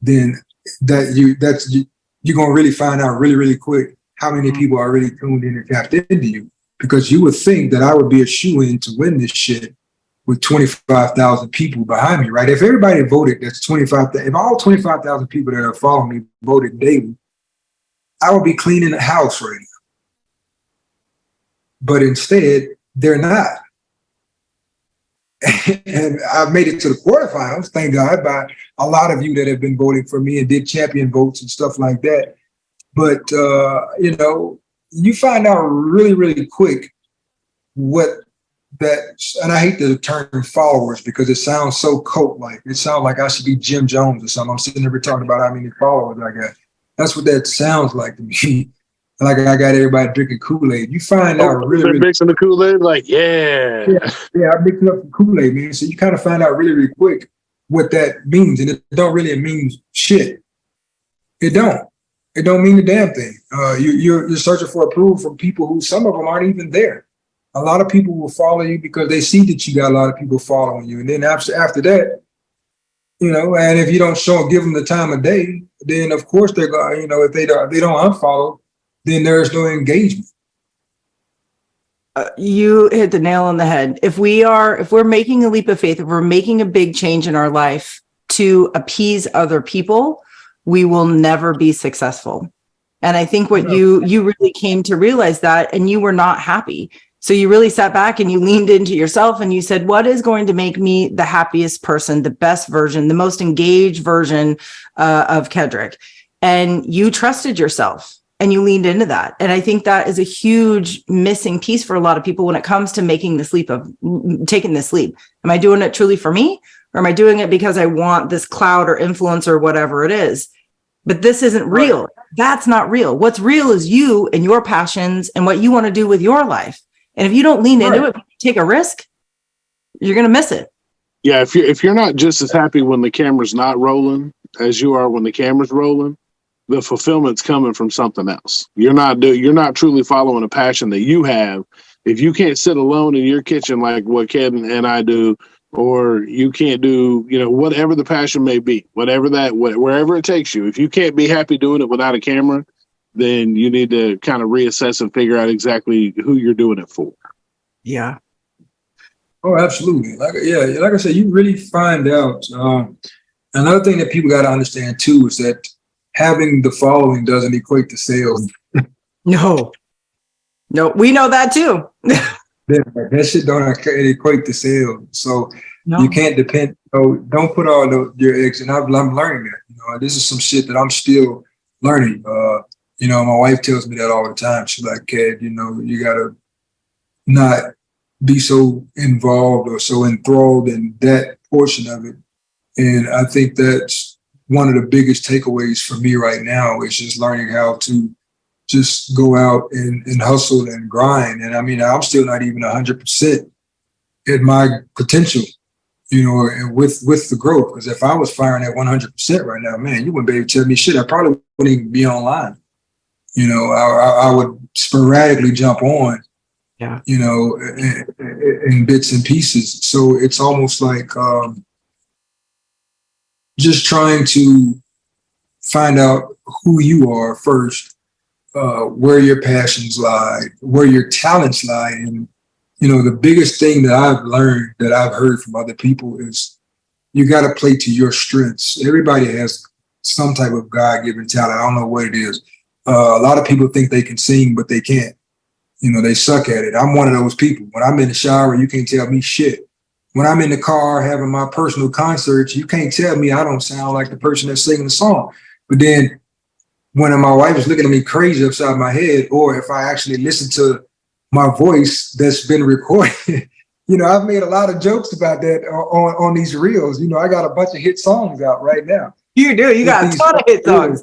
then you're going to really find out really, really quick how many people are really tuned in and tapped into you. Because you would think that I would be a shoo-in to win this shit with 25,000 people behind me, right? If everybody voted, that's 25,000. If all 25,000 people that are following me voted daily, I would be cleaning the house right now. But instead, they're not. And I've made it to the quarterfinals, thank God, by a lot of you that have been voting for me and did champion votes and stuff like that. But, you find out really, really quick what that, and I hate the term followers because it sounds so cult-like. It sounds like I should be Jim Jones or something. I'm sitting there talking about how many followers I got. That's what that sounds like to me. Like I got everybody drinking Kool-Aid. You find out really mixing the Kool-Aid, like, yeah, I'm mixing up the Kool-Aid, man. So you kind of find out really, really quick what that means, and it don't really mean shit. It don't mean a damn thing. You're searching for approval from people who, some of them aren't even there. A lot of people will follow you because they see that you got a lot of people following you, and then after that, and if you don't give them the time of day, then of course they're going. If they don't unfollow, then there's no engagement. You hit the nail on the head. If we're making a leap of faith, if we're making a big change in our life to appease other people, we will never be successful. And I think what you really came to realize that, and you were not happy. So you really sat back and you leaned into yourself and you said, what is going to make me the happiest person, the best version, the most engaged version of Kedrick? And you trusted yourself. And you leaned into that. And I think that is a huge missing piece for a lot of people when it comes to taking this leap. Am I doing it truly for me? Or am I doing it because I want this cloud or influence or whatever it is? But this isn't real. Right. That's not real. What's real is you and your passions and what you want to do with your life. And if you don't lean into it, take a risk, you're going to miss it. Yeah. If you're not just as happy when the camera's not rolling as you are when the camera's rolling, the fulfillment's coming from something else. You're not truly following a passion that you have. If you can't sit alone in your kitchen like what Ken and I do, or you can't do, whatever the passion may be, wherever it takes you, if you can't be happy doing it without a camera, then you need to kind of reassess and figure out exactly who you're doing it for. Yeah. Oh, absolutely. Like I said, you really find out. Another thing that people got to understand too is that having the following doesn't equate to sales. No, we know that too. That shit don't equate to sales. So No. you can't depend. Don't put all your eggs. And I'm learning that. This is some shit that I'm still learning. My wife tells me that all the time. She's like, "Kid, you gotta not be so involved or so enthralled in that portion of it." And I think that's one of the biggest takeaways for me right now is just learning how to just go out and hustle and grind. And I mean, I'm still not even 100% at my potential, and with the growth. Because if I was firing at 100% right now, man, you wouldn't be able to tell me shit. I probably wouldn't even be online. I would sporadically jump on, yeah, in bits and pieces. So it's almost like just trying to find out who you are first, where your passions lie, where your talents lie. And, the biggest thing that I've learned that I've heard from other people is you got to play to your strengths. Everybody has some type of God-given talent. I don't know what it is. A lot of people think they can sing, but they can't. They suck at it. I'm one of those people. When I'm in the shower, you can't tell me shit. When I'm in the car having my personal concerts, you can't tell me I don't sound like the person that's singing the song. But then when my wife is looking at me crazy upside my head, or if I actually listen to my voice that's been recorded, I've made a lot of jokes about that on these reels. I got a bunch of hit songs out right now. You do. You got a ton of hit songs.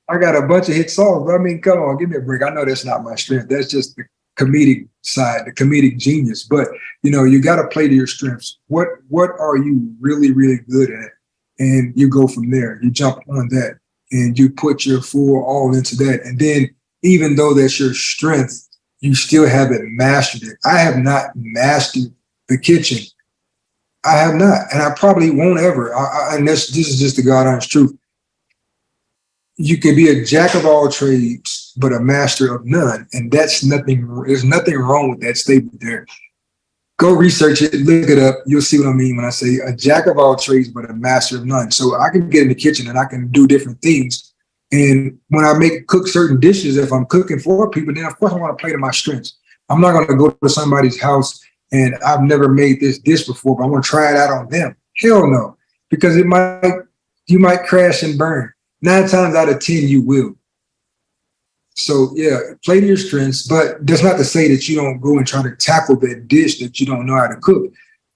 I got a bunch of hit songs. I mean, come on, give me a break. I know that's not my strength. That's just the comedic side, the comedic genius. But, you got to play to your strengths. What are you really, really good at? And you go from there. You jump on that and you put your full all into that. And then even though that's your strength, you still haven't mastered it. I have not mastered the kitchen. I have not. And I probably won't ever. And this is just the God honest truth. You can be a jack of all trades, but a master of none. And that's nothing. There's nothing wrong with that statement there. Go research it, look it up. You'll see what I mean when I say a jack of all trades, but a master of none. So I can get in the kitchen and I can do different things. And when I cook certain dishes, if I'm cooking for people, then of course I want to play to my strengths. I'm not going to go to somebody's house and I've never made this dish before, but I want to try it out on them. Hell no, because you might crash and burn. 9 times out of 10, you will. So yeah, play to your strengths, but that's not to say that you don't go and try to tackle that dish that you don't know how to cook.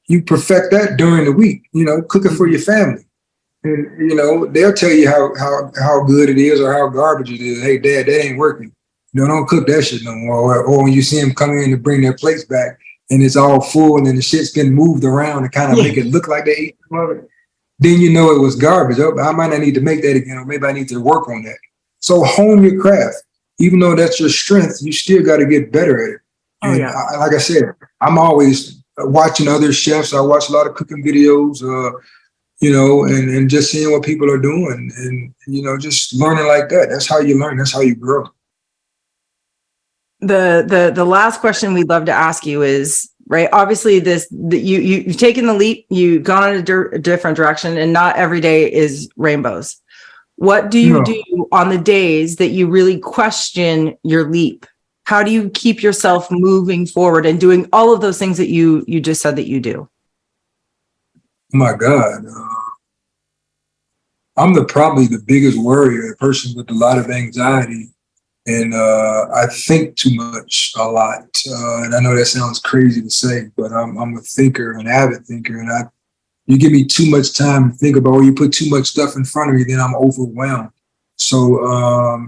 You perfect that during the week, cooking for your family. And, they'll tell you how good it is or how garbage it is. Hey, Dad, that ain't working. Don't cook that shit no more. Or when you see them come in to bring their plates back and it's all full and then the shit's been moved around to kind of make it look like they ate some of it, then you know it was garbage. Oh, I might not need to make that again, or maybe I need to work on that. So hone your craft. Even though that's your strength, you still got to get better at it. Oh, and yeah. Like I said, I'm always watching other chefs. I watch a lot of cooking videos, and just seeing what people are doing and, just learning like that. That's how you learn. That's how you grow. The last question we'd love to ask you is, right, obviously you've taken the leap, you've gone in a different direction, and not every day is rainbows. What do you do on the days that you really question your leap? How do you keep yourself moving forward and doing all of those things that you just said that you do? Oh my God. I'm probably the biggest worrier, a person with a lot of anxiety. And I think too much a lot. And I know that sounds crazy to say, but I'm a thinker, an avid thinker. And you give me too much time to think about, or you put too much stuff in front of me, then I'm overwhelmed. So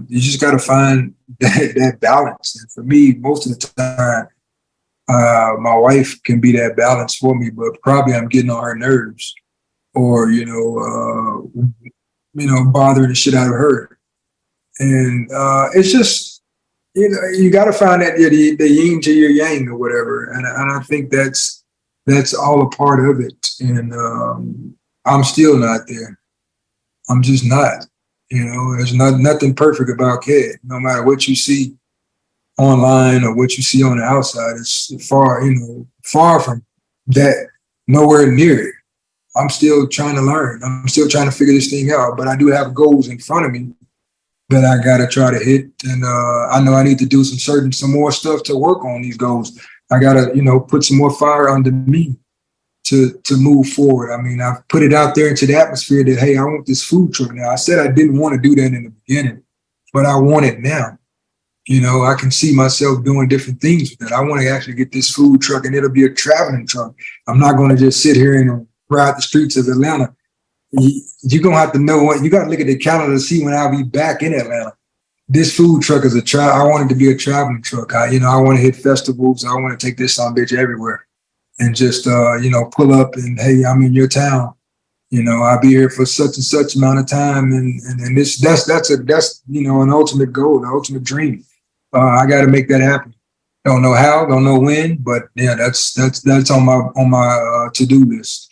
you just got to find that balance. And for me, most of the time, my wife can be that balance for me, but probably I'm getting on her nerves, or bothering the shit out of her. And it's just, you got to find that the yin to your yang or whatever. And I think that's all a part of it. And I'm still not there. I'm just not. There's nothing perfect about Ked. No matter what you see online or what you see on the outside, it's far from that, nowhere near it. I'm still trying to learn. I'm still trying to figure this thing out, but I do have goals in front of me that I got to try to hit. And I know I need to do some more stuff to work on these goals. I got to, put some more fire under me to move forward. I mean, I've put it out there into the atmosphere that, hey, I want this food truck now. I said I didn't want to do that in the beginning, but I want it now. I can see myself doing different things with it. I want to actually get this food truck, and it'll be a traveling truck. I'm not going to just sit here and ride the streets of Atlanta. You're going to have to know you got to look at the calendar to see when I'll be back in Atlanta. This food truck is I want it to be a traveling truck. I want to hit festivals. I want to take this son bitch everywhere and just, pull up and, hey, I'm in your town. I'll be here for such and such amount of time. And that's an ultimate goal, the ultimate dream. I got to make that happen. Don't know how, don't know when, but yeah, that's on my to-do list.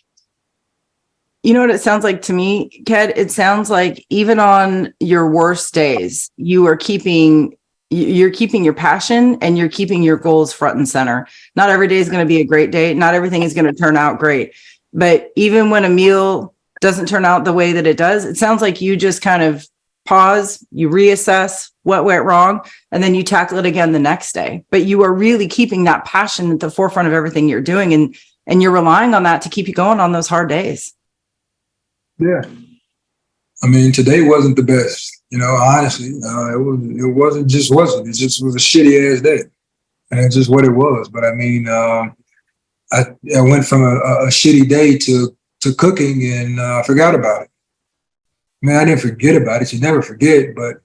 You know what it sounds like to me, Ked? It sounds like even on your worst days, you're keeping your passion and you're keeping your goals front and center. Not every day is going to be a great day. Not everything is going to turn out great. But even when a meal doesn't turn out the way that it does, it sounds like you just kind of pause, you reassess what went wrong, and then you tackle it again the next day. But you are really keeping that passion at the forefront of everything you're doing, and you're relying on that to keep you going on those hard days. Yeah. I mean, today wasn't the best, honestly. It just wasn't. It just was a shitty ass day. And it's just what it was. But I mean, I went from a shitty day to cooking and I forgot about it. I mean, I didn't forget about it. You never forget, but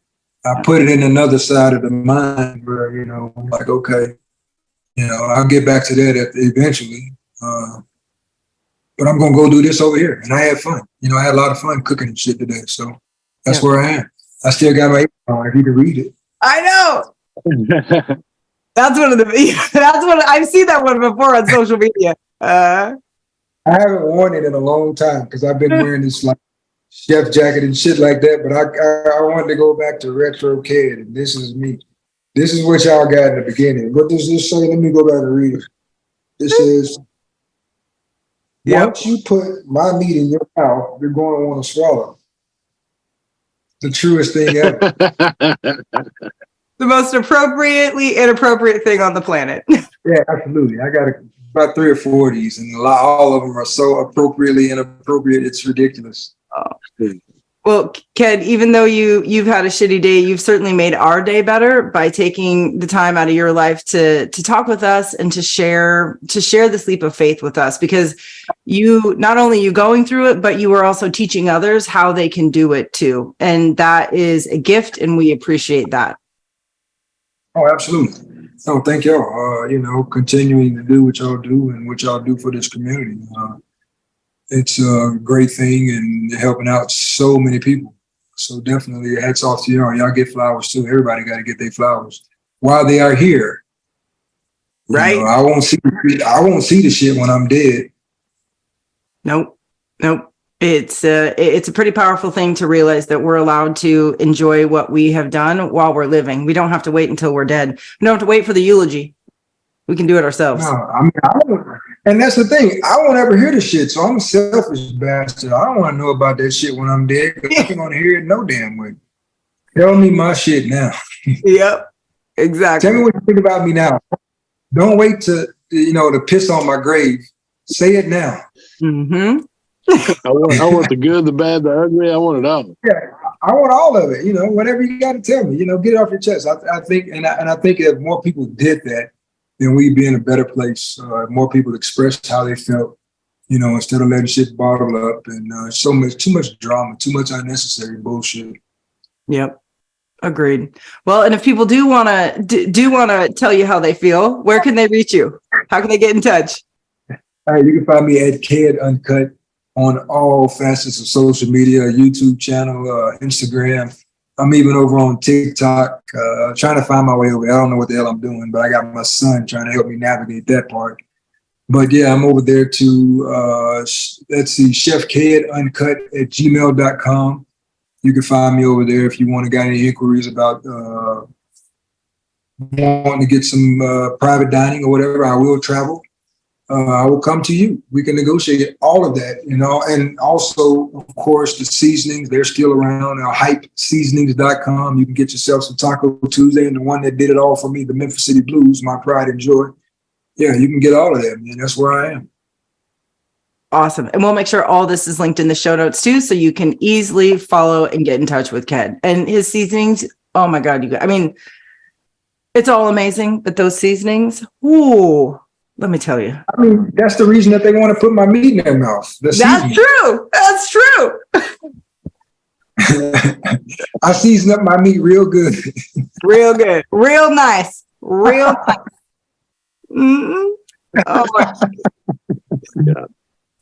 I put it in another side of the mind where, I'm like, okay, I'll get back to that eventually. But I'm going to go do this over here. And I had fun. I had a lot of fun cooking and shit today. So that's where I am. I still got my if you can read it. I know. That's I've seen that one before on social media. I haven't worn it in a long time because I've been wearing this like chef jacket and shit like that. But I wanted to go back to retro Ked, and this is me. This is what y'all got in the beginning. What does this say? Let me go back and read it. This is, once you put my meat in your mouth, you're going to want to swallow. The truest thing ever. The most appropriately inappropriate thing on the planet. Yeah, absolutely. I got about 3 or 4 of these, and all of them are so appropriately inappropriate, it's ridiculous. Oh. Well, Ked, even though you've had a shitty day, you've certainly made our day better by taking the time out of your life to talk with us and to share this leap of faith with us, because you, not only you going through it, but you are also teaching others how they can do it too. And that is a gift, and we appreciate that. Oh, absolutely. Oh, thank y'all. Continuing to do what y'all do and what y'all do for this community. It's a great thing and helping out so many people. So definitely hats off to y'all. Y'all get flowers too. Everybody got to get their flowers while they are here. Right. I won't see the shit when I'm dead. Nope. It's a pretty powerful thing to realize that we're allowed to enjoy what we have done while we're living. We don't have to wait until we're dead. We don't have to wait for the eulogy. We can do it ourselves. No, I mean, and that's the thing. I won't ever hear the shit, so I'm a selfish bastard. I don't want to know about that shit when I'm dead. I ain't gonna hear it no damn way. Tell me my shit now. Yep, exactly. Tell me what you think about me now. Don't wait to piss on my grave. Say it now. Mm-hmm. I want the good, the bad, the ugly. I want it all. Yeah, I want all of it. Whatever you got to tell me. Get it off your chest. I think, and I think if more people did that, then we'd be in a better place. More people expressed how they felt, instead of letting shit bottle up and too much drama, too much unnecessary bullshit. Yep. Agreed. Well, and if people do want to tell you how they feel, where can they reach you? How can they get in touch? All right, you can find me at Ked Uncut on all facets of social media, YouTube channel, Instagram. I'm even over on TikTok, trying to find my way over. I don't know what the hell I'm doing, but I got my son trying to help me navigate that part. But yeah, I'm over there to, let's see, chefkeduncut@gmail.com. You can find me over there if you want to got any inquiries about wanting to get some private dining or whatever. I will travel. I will come to you. We can negotiate all of that, and also, of course, the seasonings, they're still around. Hypeseasonings.com. You can get yourself some Taco Tuesday, and the one that did it all for me, the Memphis City Blues, my pride and joy. Yeah, you can get all of that, man. That's where I am. Awesome. And we'll make sure all this is linked in the show notes too, so you can easily follow and get in touch with Ken. And his seasonings, oh my God, it's all amazing, but those seasonings, ooh, let me tell you. I mean, that's the reason that they want to put my meat in their mouth. That's true. That's true. I season up my meat real good. Real good. Real nice. Real nice. Mm-hmm. Oh, Yeah.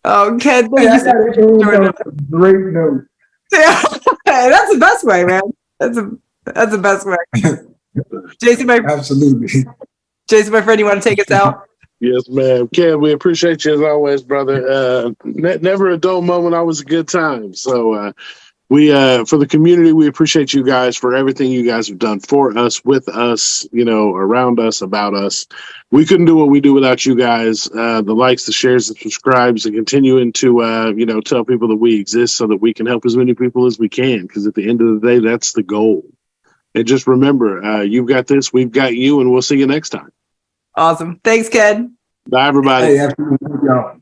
Oh, Ken, Hey, I got it. Great note. Yeah, that's the best way, man. That's the best way. Jason, Absolutely. My friend, you want to take us out? Yes, ma'am. Ken, we appreciate you as always, brother. Never a dull moment. Always a good time. So we, for the community, we appreciate you guys for everything you guys have done for us, with us, around us, about us. We couldn't do what we do without you guys. The likes, the shares, the subscribes, and continuing to, tell people that we exist so that we can help as many people as we can. Because at the end of the day, that's the goal. And just remember, you've got this, we've got you, and we'll see you next time. Awesome. Thanks, Ken. Bye, everybody. Hey, absolutely. Y'all.